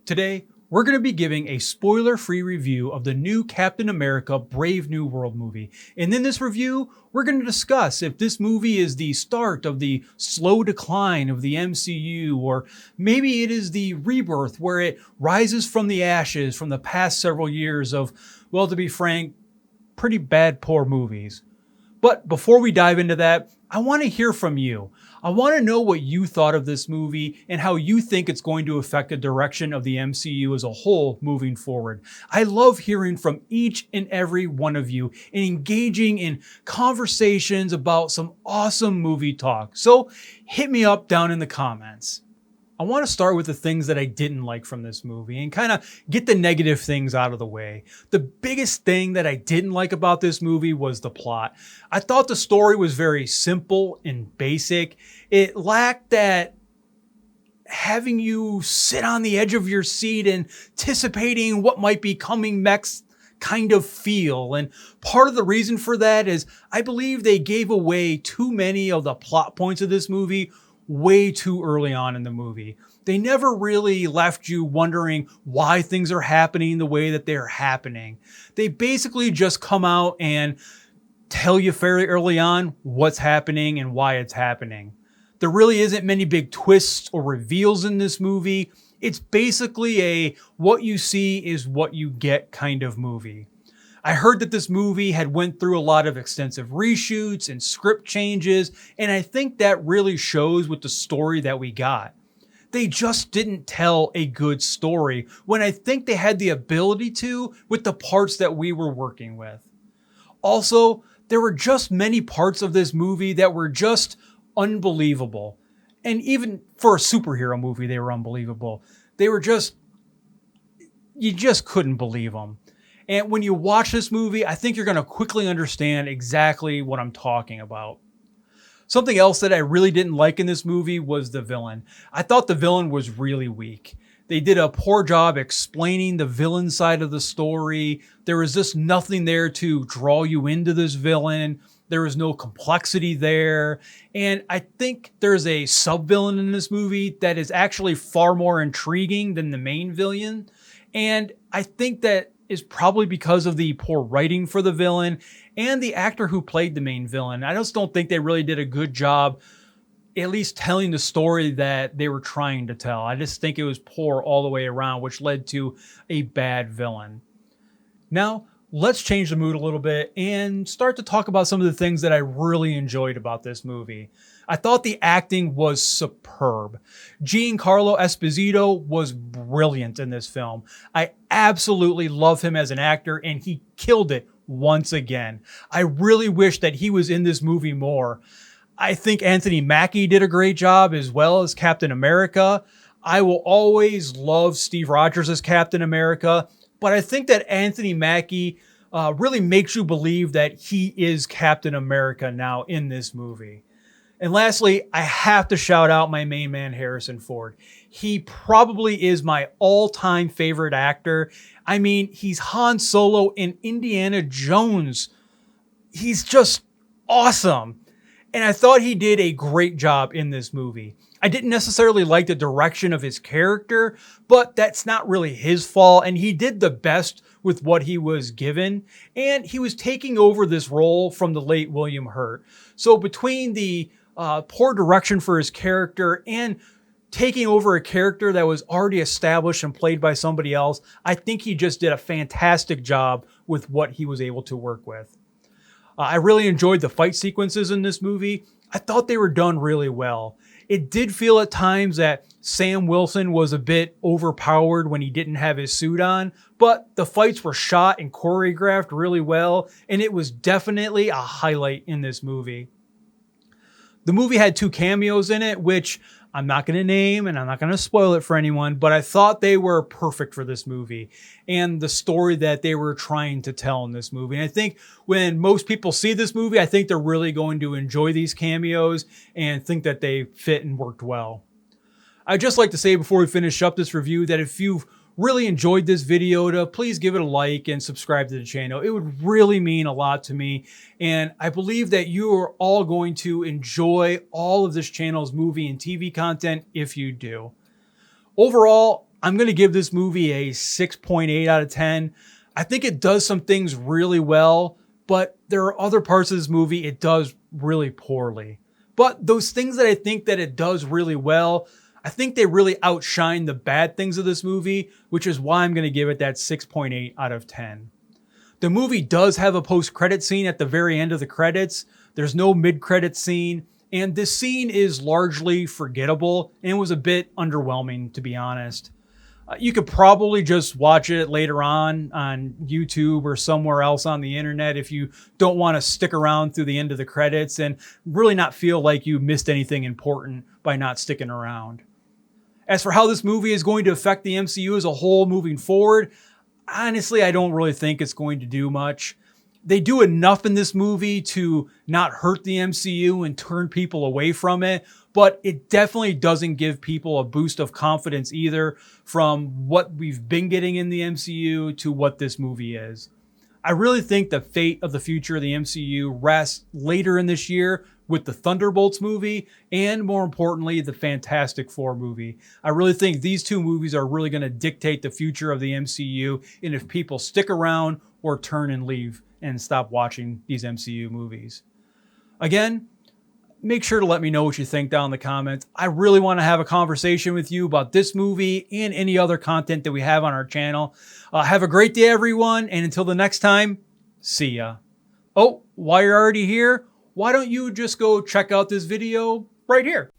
Today, we're going to be giving a spoiler-free review of the new Captain America Brave New World movie. And in this review, we're going to discuss if this movie is the start of the slow decline of the MCU, or maybe it is the rebirth where it rises from the ashes from the past several years of, well, to be frank, pretty bad, poor movies. But before we dive into that, I want to hear from you. I want to know what you thought of this movie and how you think it's going to affect the direction of the MCU as a whole moving forward. I love hearing from each and every one of you and engaging in conversations about some awesome movie talk. So hit me up down in the comments. I want to start with the things that I didn't like from this movie and kind of get the negative things out of the way. The biggest thing that I didn't like about this movie was the plot. I thought the story was very simple and basic. It lacked that having you sit on the edge of your seat anticipating what might be coming next kind of feel. And part of the reason for that is I believe they gave away too many of the plot points of this movie way too early on in the movie. They never really left you wondering why things are happening the way that they're happening. They basically just come out and tell you fairly early on what's happening and why it's happening. There really isn't many big twists or reveals in this movie. It's basically a what you see is what you get kind of movie. I heard that this movie had went through a lot of extensive reshoots and script changes, and I think that really shows with the story that we got. They just didn't tell a good story when I think they had the ability to with the parts that we were working with. Also, there were just many parts of this movie that were just unbelievable. And even for a superhero movie, they were unbelievable. They were just, you just couldn't believe them. And when you watch this movie, I think you're going to quickly understand exactly what I'm talking about. Something else that I really didn't like in this movie was the villain. I thought the villain was really weak. They did a poor job explaining the villain side of the story. There was just nothing there to draw you into this villain. There was no complexity there. And I think there's a sub-villain in this movie that is actually far more intriguing than the main villain. And I think that is probably because of the poor writing for the villain and the actor who played the main villain. I just don't think they really did a good job at least telling the story that they were trying to tell. I just think it was poor all the way around, which led to a bad villain. Now, let's change the mood a little bit and start to talk about some of the things that I really enjoyed about this movie. I thought the acting was superb. Giancarlo Esposito was brilliant in this film. I absolutely love him as an actor, and he killed it once again. I really wish that he was in this movie more. I think Anthony Mackie did a great job as well as Captain America. I will always love Steve Rogers as Captain America, but I think that Anthony Mackie really makes you believe that he is Captain America now in this movie. And lastly, I have to shout out my main man, Harrison Ford. He probably is my all-time favorite actor. I mean, he's Han Solo in Indiana Jones. He's just awesome. And I thought he did a great job in this movie. I didn't necessarily like the direction of his character, but that's not really his fault. And he did the best with what he was given. And he was taking over this role from the late William Hurt. So between the poor direction for his character and taking over a character that was already established and played by somebody else, I think he just did a fantastic job with what he was able to work with. I really enjoyed the fight sequences in this movie. I thought they were done really well. It did feel at times that Sam Wilson was a bit overpowered when he didn't have his suit on, but the fights were shot and choreographed really well, and it was definitely a highlight in this movie. The movie had 2 cameos in it, which I'm not going to name and I'm not going to spoil it for anyone, but I thought they were perfect for this movie and the story that they were trying to tell in this movie. And I think when most people see this movie, I think they're really going to enjoy these cameos and think that they fit and worked well. I'd just like to say before we finish up this review that if you've really enjoyed this video, to please give it a like and subscribe to the channel. It would really mean a lot to me. And I believe that you are all going to enjoy all of this channel's movie and TV content if you do. Overall, I'm going to give this movie a 6.8 out of 10. I think it does some things really well, but there are other parts of this movie it does really poorly. But those things that I think that it does really well, I think they really outshine the bad things of this movie, which is why I'm going to give it that 6.8 out of 10. The movie does have a post-credit scene at the very end of the credits. There's no mid-credit scene, and this scene is largely forgettable and was a bit underwhelming, to be honest. You could probably just watch it later on YouTube or somewhere else on the internet if you don't want to stick around through the end of the credits and really not feel like you missed anything important by not sticking around. As for how this movie is going to affect the MCU as a whole moving forward, honestly, I don't really think it's going to do much. They do enough in this movie to not hurt the MCU and turn people away from it, but it definitely doesn't give people a boost of confidence either from what we've been getting in the MCU to what this movie is. I really think the fate of the future of the MCU rests later in this year with the Thunderbolts movie and, more importantly, the Fantastic Four movie. I really think these two movies are really going to dictate the future of the MCU and if people stick around or turn and leave and stop watching these MCU movies. Again, make sure to let me know what you think down in the comments. I really want to have a conversation with you about this movie and any other content that we have on our channel. Have a great day, everyone, and until the next time, see ya. Oh, while you're already here, why don't you just go check out this video right here?